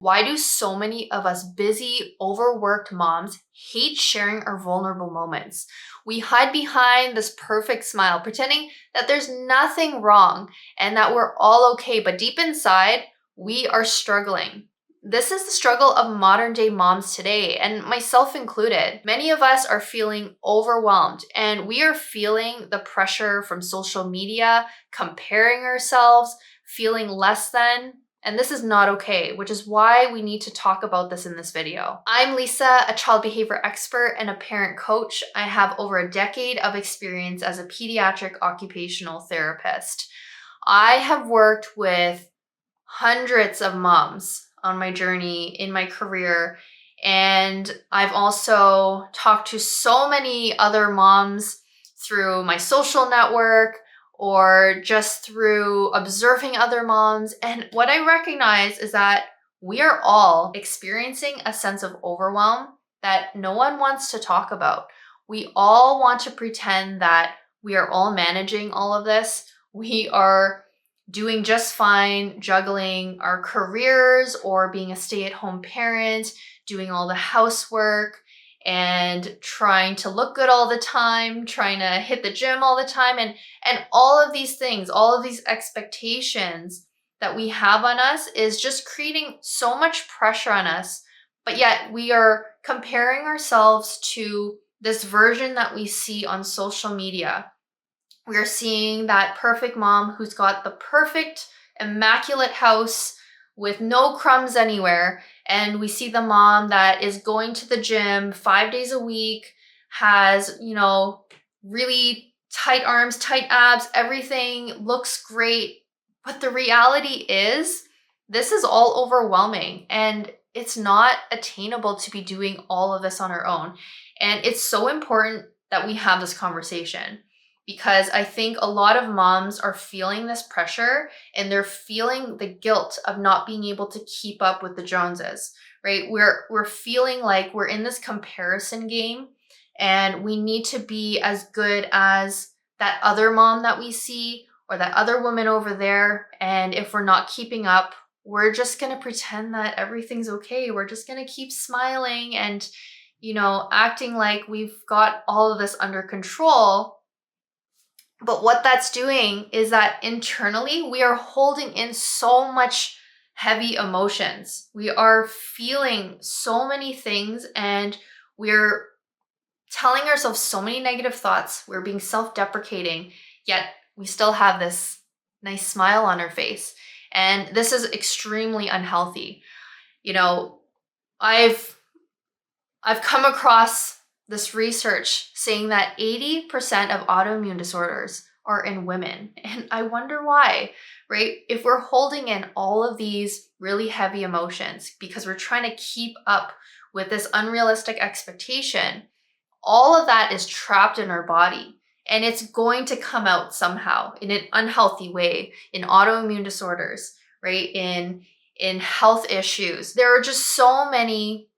Why do so many of us busy, overworked moms hate sharing our vulnerable moments? We hide behind this perfect smile, pretending that there's nothing wrong and that we're all okay, but deep inside, we are struggling. This is the struggle of modern day moms today, and myself included. Many of us are feeling overwhelmed, and we are feeling the pressure from social media, comparing ourselves, feeling less than, and this is not okay, which is why we need to talk about this in this video. I'm Lisa, a child behavior expert and a parent coach. I have over a decade of experience as a pediatric occupational therapist. I have worked with hundreds of moms on my journey in my career, and I've also talked to so many other moms through my social network or just through observing other moms. And what I recognize is that we are all experiencing a sense of overwhelm that no one wants to talk about. We all want to pretend that we are all managing all of this. We are doing just fine juggling our careers or being a stay-at-home parent, doing all the housework, and trying to look good all the time, trying to hit the gym all the time, and all of these things, all of these expectations that we have on us is just creating so much pressure on us. But yet we are comparing ourselves to this version that we see on social media. We're seeing that perfect mom who's got the perfect, immaculate house with no crumbs anywhere. And we see the mom that is going to the gym 5 days a week, has, really tight arms, tight abs, everything looks great. But the reality is, this is all overwhelming and it's not attainable to be doing all of this on our own. And it's so important that we have this conversation, because I think a lot of moms are feeling this pressure and they're feeling the guilt of not being able to keep up with the Joneses, right? We're feeling like we're in this comparison game and we need to be as good as that other mom that we see or that other woman over there. And if we're not keeping up, we're just going to pretend that everything's okay. We're just going to keep smiling and, acting like we've got all of this under control. But what that's doing is that internally we are holding in so much heavy emotions. We are feeling so many things and we're telling ourselves so many negative thoughts. We're being self-deprecating, yet we still have this nice smile on our face. And this is extremely unhealthy. I've come across this research saying that 80% of autoimmune disorders are in women. And I wonder why, right? If we're holding in all of these really heavy emotions because we're trying to keep up with this unrealistic expectation, all of that is trapped in our body. And it's going to come out somehow in an unhealthy way, in autoimmune disorders, right? In health issues. There are just so many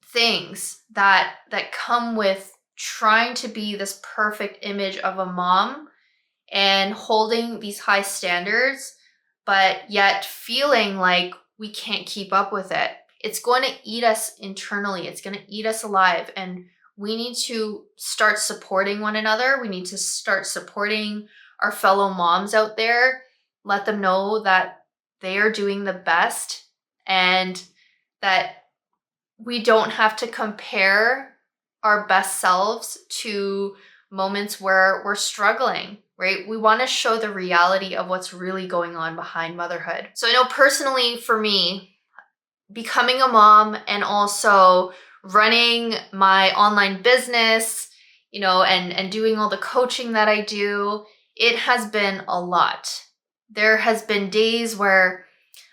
things that come with trying to be this perfect image of a mom and holding these high standards, but yet feeling like we can't keep up with it. It's going to eat us internally. It's going to eat us alive. And we need to start supporting one another. We need to start supporting our fellow moms out there. Let them know that they are doing the best and that we don't have to compare our best selves to moments where we're struggling, right? We want to show the reality of what's really going on behind motherhood. So I know personally for me, becoming a mom and also running my online business, and doing all the coaching that I do, it has been a lot. There has been days where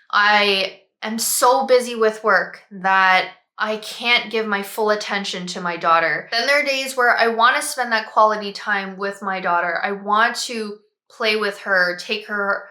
I am so busy with work that I can't give my full attention to my daughter. Then there are days where I want to spend that quality time with my daughter. I want to play with her, take her,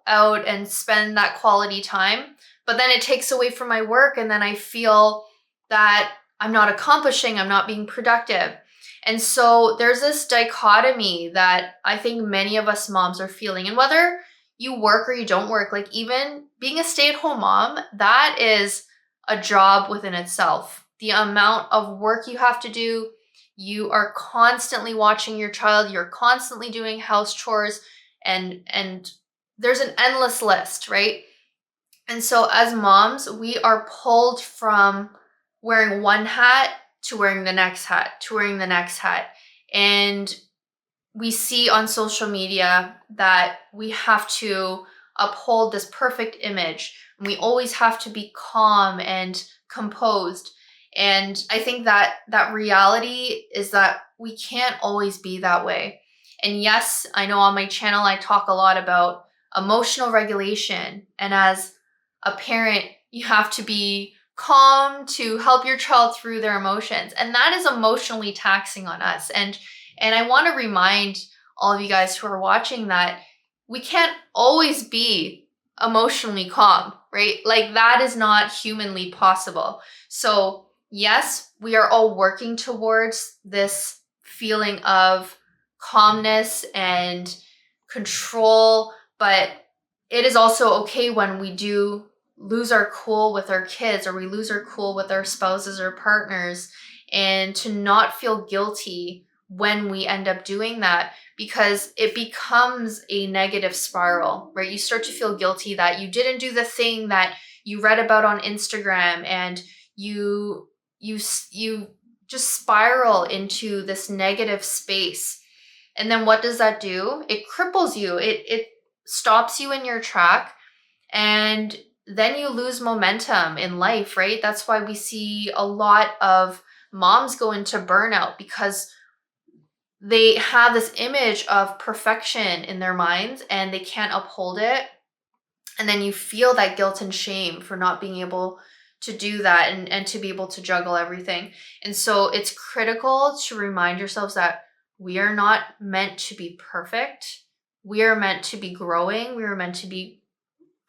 out and spend that quality time. But then it takes away from my work and then I feel that I'm not accomplishing, I'm not being productive. And so there's this dichotomy that I think many of us moms are feeling. And whether you work or you don't work, like even being a stay-at-home mom, that is a job within itself. The amount of work you have to do, you are constantly watching your child, you're constantly doing house chores, and there's an endless list, right? And so as moms, we are pulled from wearing one hat to wearing the next hat, to wearing the next hat. And we see on social media that we have to uphold this perfect image. We always have to be calm and composed. And I think that that reality is that we can't always be that way. And yes, I know on my channel I talk a lot about emotional regulation. And as a parent, you have to be calm to help your child through their emotions. And that is emotionally taxing on us. And I want to remind all of you guys who are watching that we can't always be emotionally calm, right? Like that is not humanly possible. So yes, we are all working towards this feeling of calmness and control, but it is also okay when we do lose our cool with our kids or we lose our cool with our spouses or partners, and to not feel guilty when we end up doing that, because it becomes a negative spiral, right? You start to feel guilty that you didn't do the thing that you read about on Instagram, and you just spiral into this negative space. And then what does that do? It cripples you. It stops you in your track, and then you lose momentum in life, right? That's why we see a lot of moms go into burnout, because they have this image of perfection in their minds and they can't uphold it. And then you feel that guilt and shame for not being able to do that, and to be able to juggle everything. And so it's critical to remind yourselves that we are not meant to be perfect. We are meant to be growing. We are meant to be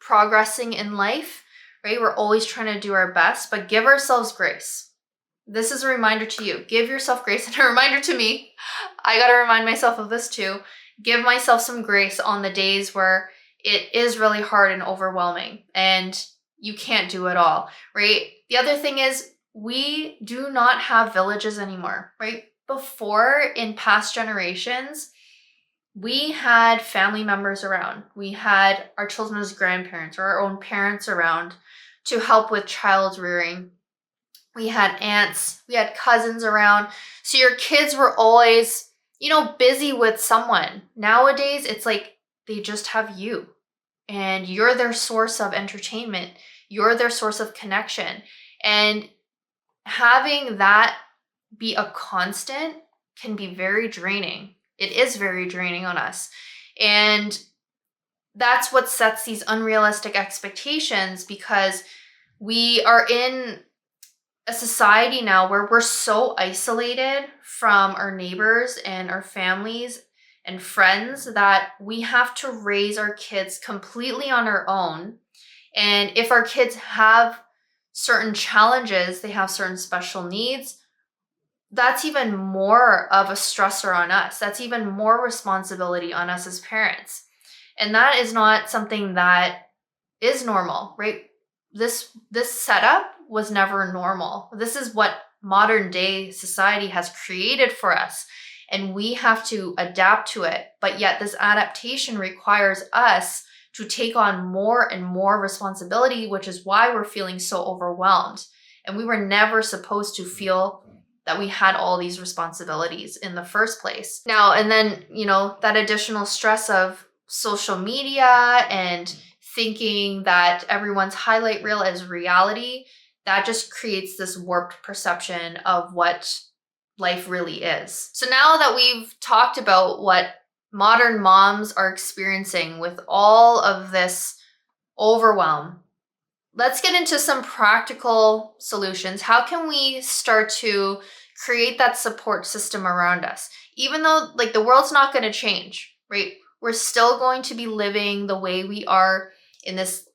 progressing in life, right? We're always trying to do our best, but give ourselves grace. This is a reminder to you. Give yourself grace, and a reminder to me. I got to remind myself of this too. Give myself some grace on the days where it is really hard and overwhelming and you can't do it all, right? The other thing is we do not have villages anymore, right? Before, in past generations, we had family members around. We had our children's grandparents or our own parents around to help with child rearing. We had aunts, we had cousins around. So your kids were always, busy with someone. Nowadays, it's like they just have you, and you're their source of entertainment. You're their source of connection. And having that be a constant can be very draining. It is very draining on us. And that's what sets these unrealistic expectations, because we are in a society now where we're so isolated from our neighbors and our families and friends that we have to raise our kids completely on our own. And if our kids have certain challenges, they have certain special needs, that's even more of a stressor on us. That's even more responsibility on us as parents. And that is not something that is normal, right? This setup was never normal. This is what modern day society has created for us, and we have to adapt to it. But yet this adaptation requires us to take on more and more responsibility, which is why we're feeling so overwhelmed. And we were never supposed to feel that we had all these responsibilities in the first place. Now, and then, that additional stress of social media and thinking that everyone's highlight reel is reality, that just creates this warped perception of what life really is. So now that we've talked about what modern moms are experiencing with all of this overwhelm, let's get into some practical solutions. How can we start to create that support system around us? Even though the world's not going to change, right? We're still going to be living the way we are in this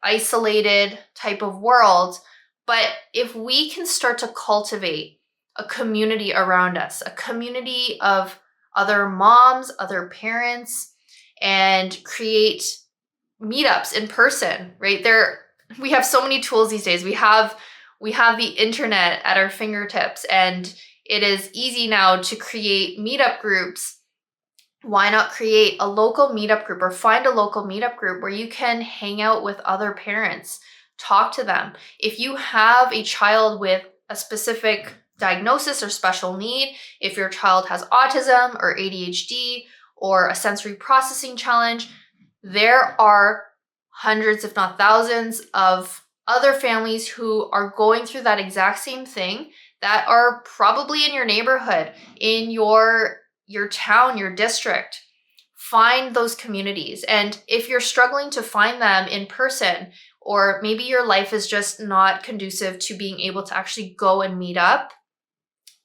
isolated type of world. But if we can start to cultivate a community around us, a community of other moms, other parents, and create meetups in person, right? We have so many tools these days. We have the internet at our fingertips, and it is easy now to create meetup groups. Why not create a local meetup group or find a local meetup group where you can hang out with other parents, talk to them. If you have a child with a specific diagnosis or special need, if your child has autism or ADHD or a sensory processing challenge, there are hundreds, if not thousands, of other families who are going through that exact same thing that are probably in your neighborhood, in your town, your district. Find those communities. And if you're struggling to find them in person, or maybe your life is just not conducive to being able to actually go and meet up,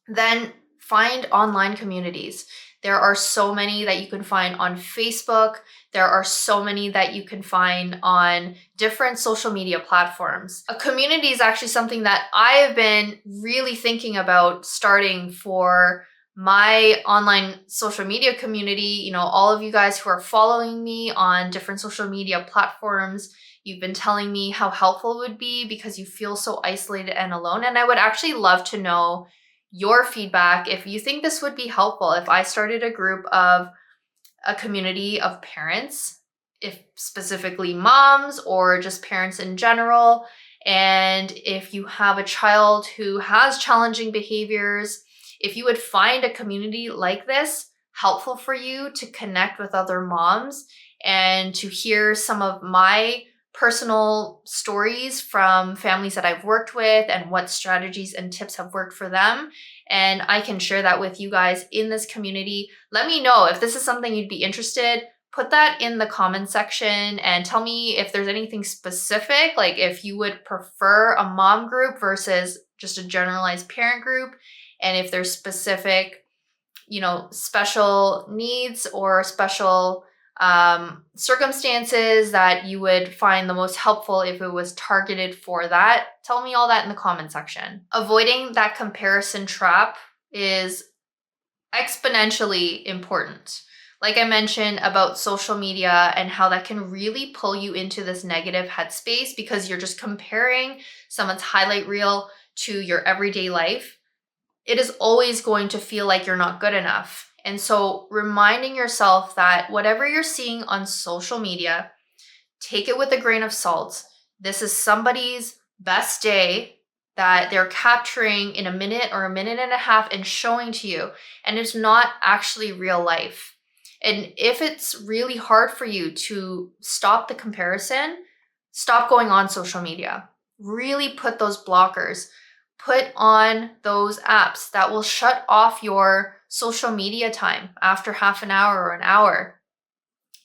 then find online communities. There are so many that you can find on Facebook. There are so many that you can find on different social media platforms. A community is actually something that I have been really thinking about starting for my online social media community. All of you guys who are following me on different social media platforms, you've been telling me how helpful it would be because you feel so isolated and alone. And I would actually love to know your feedback if you think this would be helpful if I started a group of a community of parents, if specifically moms or just parents in general. And if you have a child who has challenging behaviors, if you would find a community like this helpful for you to connect with other moms and to hear some of my personal stories from families that I've worked with and what strategies and tips have worked for them. And I can share that with you guys in this community. Let me know if this is something you'd be interested. Put that in the comment section and tell me if there's anything specific, like if you would prefer a mom group versus just a generalized parent group, and if there's specific, special needs or special circumstances that you would find the most helpful if it was targeted for that. Tell me all that in the comment section. Avoiding that comparison trap is exponentially important. Like I mentioned about social media and how that can really pull you into this negative headspace because you're just comparing someone's highlight reel to your everyday life. It is always going to feel like you're not good enough. And so reminding yourself that whatever you're seeing on social media, take it with a grain of salt. This is somebody's best day that they're capturing in a minute or a minute and a half and showing to you. And it's not actually real life. And if it's really hard for you to stop the comparison, stop going on social media. Really put those blockers. Put on those apps that will shut off your social media time after half an hour or an hour,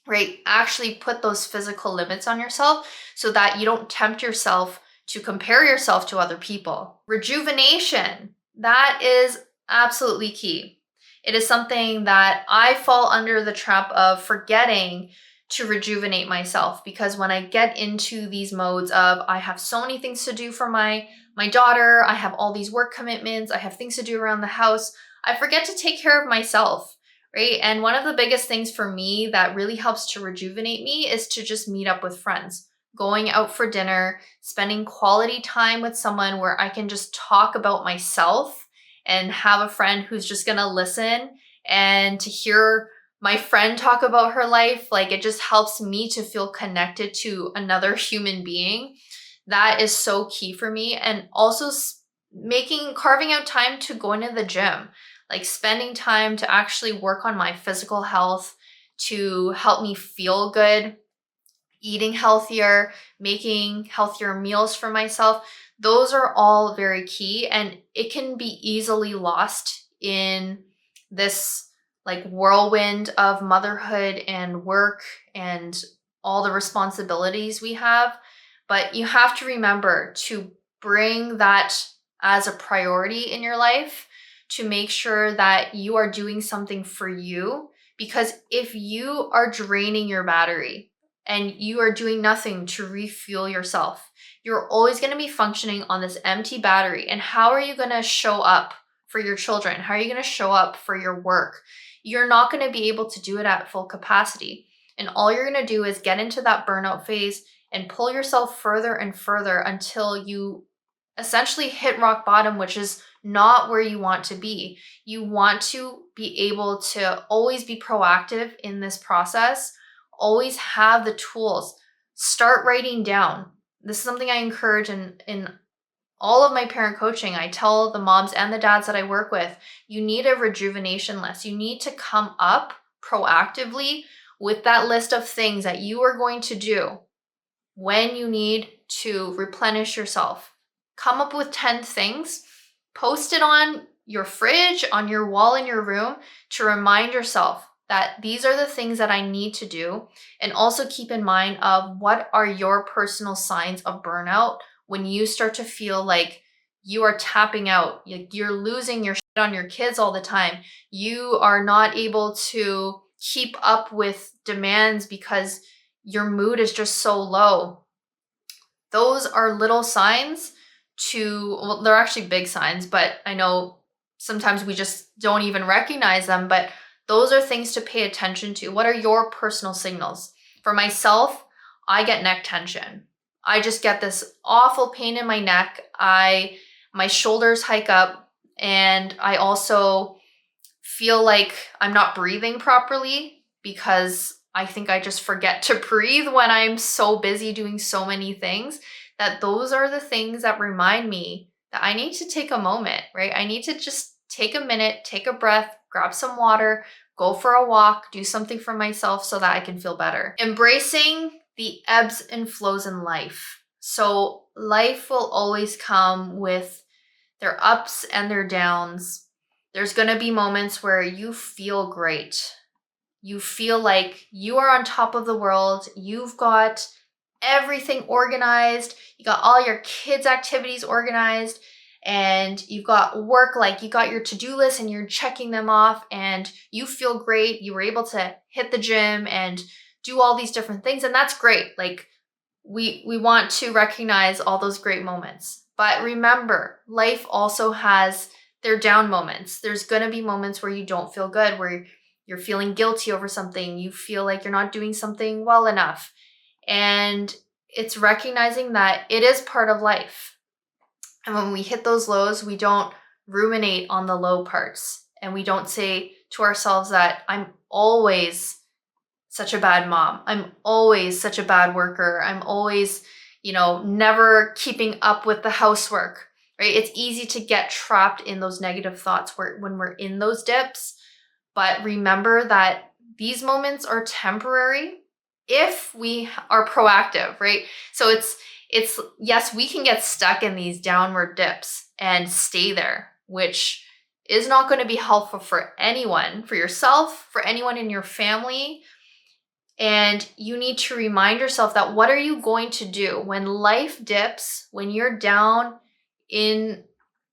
right? Actually put those physical limits on yourself so that you don't tempt yourself to compare yourself to other people. Rejuvenation, that is absolutely key. It is something that I fall under the trap of forgetting to rejuvenate myself because when I get into these modes of I have so many things to do for my daughter, I have all these work commitments, I have things to do around the house, I forget to take care of myself, right? And one of the biggest things for me that really helps to rejuvenate me is to just meet up with friends, going out for dinner, spending quality time with someone where I can just talk about myself and have a friend who's just gonna listen and to hear my friend talk about her life. Like it just helps me to feel connected to another human being. That is so key for me. And also carving out time to go into the gym, like spending time to actually work on my physical health to help me feel good, eating healthier, making healthier meals for myself. Those are all very key, and it can be easily lost in this like whirlwind of motherhood and work and all the responsibilities we have. But you have to remember to bring that as a priority in your life, to make sure that you are doing something for you. Because if you are draining your battery and you are doing nothing to refuel yourself, you're always going to be functioning on this empty battery. And how are you going to show up for your children? How are you going to show up for your work? You're not going to be able to do it at full capacity. And all you're going to do is get into that burnout phase and pull yourself further and further until you essentially hit rock bottom, which is not where you want to be. You want to be able to always be proactive in this process, always have the tools. Start writing down. This is something I encourage in all of my parent coaching. I tell the moms and the dads that I work with, you need a rejuvenation list. You need to come up proactively with that list of things that you are going to do when you need to replenish yourself. Come up with 10 things, post it on your fridge, on your wall in your room to remind yourself that these are the things that I need to do. And also keep in mind of what are your personal signs of burnout when you start to feel like you are tapping out, you're losing your shit on your kids all the time. You are not able to keep up with demands because your mood is just so low. Those are little signs well, they're actually big signs, but I know sometimes we just don't even recognize them, but those are things to pay attention to. What are your personal signals? For myself, I get neck tension. I just get this awful pain in my neck. My shoulders hike up, and I also feel like I'm not breathing properly because I think I just forget to breathe when I'm so busy doing so many things. That those are the things that remind me that I need to take a moment, right? I need to just take a minute, take a breath, grab some water, go for a walk, do something for myself so that I can feel better. Embracing the ebbs and flows in life. So life will always come with their ups and their downs. There's going to be moments where you feel great. You feel like you are on top of the world. You've got everything organized. You got all your kids' activities organized, and you've got work, like you got your to-do list and you're checking them off, and you feel great. You were able to hit the gym and do all these different things, and that's great. Like we want to recognize all those great moments. But remember, life also has their down moments. There's going to be moments where you don't feel good, where you're feeling guilty over something. You feel like you're not doing something well enough. And it's recognizing that it is part of life. And when we hit those lows, we don't ruminate on the low parts. And we don't say to ourselves that I'm always such a bad mom. I'm always such a bad worker. I'm always, never keeping up with the housework, right? It's easy to get trapped in those negative thoughts when we're in those dips. But remember that these moments are temporary if we are proactive, right? So it's yes, we can get stuck in these downward dips and stay there, which is not going to be helpful for anyone, for yourself, for anyone in your family. And you need to remind yourself that what are you going to do when life dips, when you're down in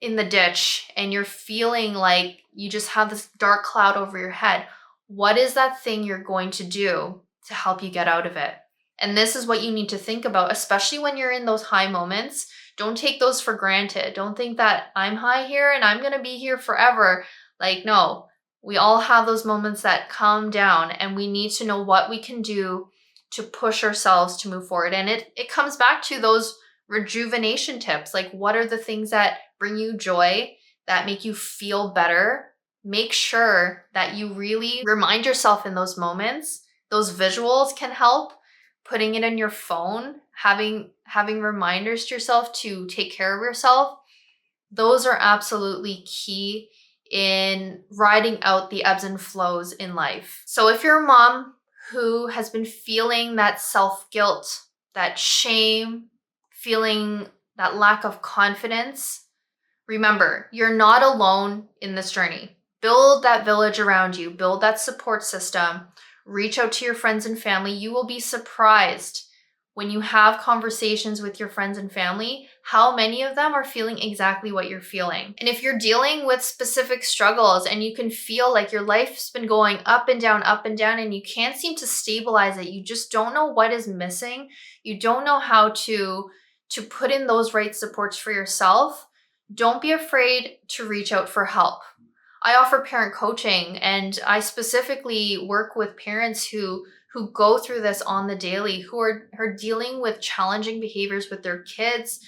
the ditch and you're feeling like you just have this dark cloud over your head? What is that thing you're going to do to help you get out of it? And this is what you need to think about, especially when you're in those high moments. Don't take those for granted. Don't think that I'm high here and I'm going to be here forever. Like, no, we all have those moments that come down, and we need to know what we can do to push ourselves to move forward. And it comes back to those rejuvenation tips. Like, what are the things that bring you joy, that make you feel better? Make sure that you really remind yourself in those moments. Those visuals can help. Putting it in your phone, having reminders to yourself to take care of yourself. Those are absolutely key in riding out the ebbs and flows in life. So if you're a mom who has been feeling that self-guilt, that shame, feeling that lack of confidence, remember, you're not alone in this journey. Build that village around you, build that support system, reach out to your friends and family. You will be surprised when you have conversations with your friends and family, how many of them are feeling exactly what you're feeling. And if you're dealing with specific struggles and you can feel like your life's been going up and down, and you can't seem to stabilize it, you just don't know what is missing, you don't know how to put in those right supports for yourself, don't be afraid to reach out for help. I offer parent coaching, and I specifically work with parents who who go through this on the daily, who are dealing with challenging behaviors with their kids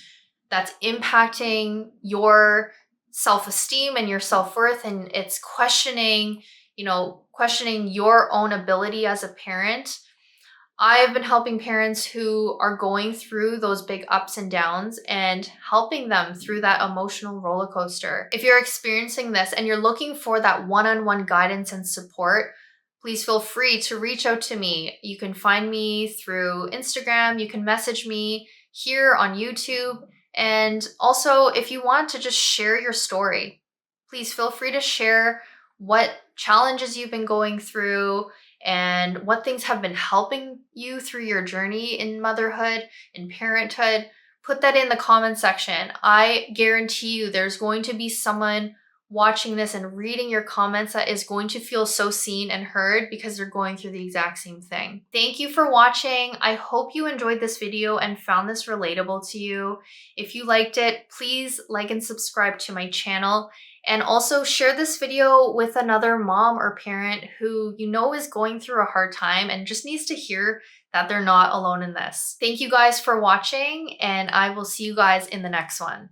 that's impacting your self-esteem and your self-worth, and it's questioning, questioning your own ability as a parent. I've been helping parents who are going through those big ups and downs and helping them through that emotional roller coaster. If you're experiencing this and you're looking for that one-on-one guidance and support, please feel free to reach out to me. You can find me through Instagram, you can message me here on YouTube, and also if you want to just share your story, please feel free to share what challenges you've been going through and what things have been helping you through your journey in motherhood, in parenthood. Put that in the comment section. I guarantee you there's going to be someone watching this and reading your comments that is going to feel so seen and heard because they're going through the exact same thing. Thank you for watching. I hope you enjoyed this video and found this relatable to you. If you liked it, please like and subscribe to my channel. And also share this video with another mom or parent who you know is going through a hard time and just needs to hear that they're not alone in this. Thank you guys for watching, and I will see you guys in the next one.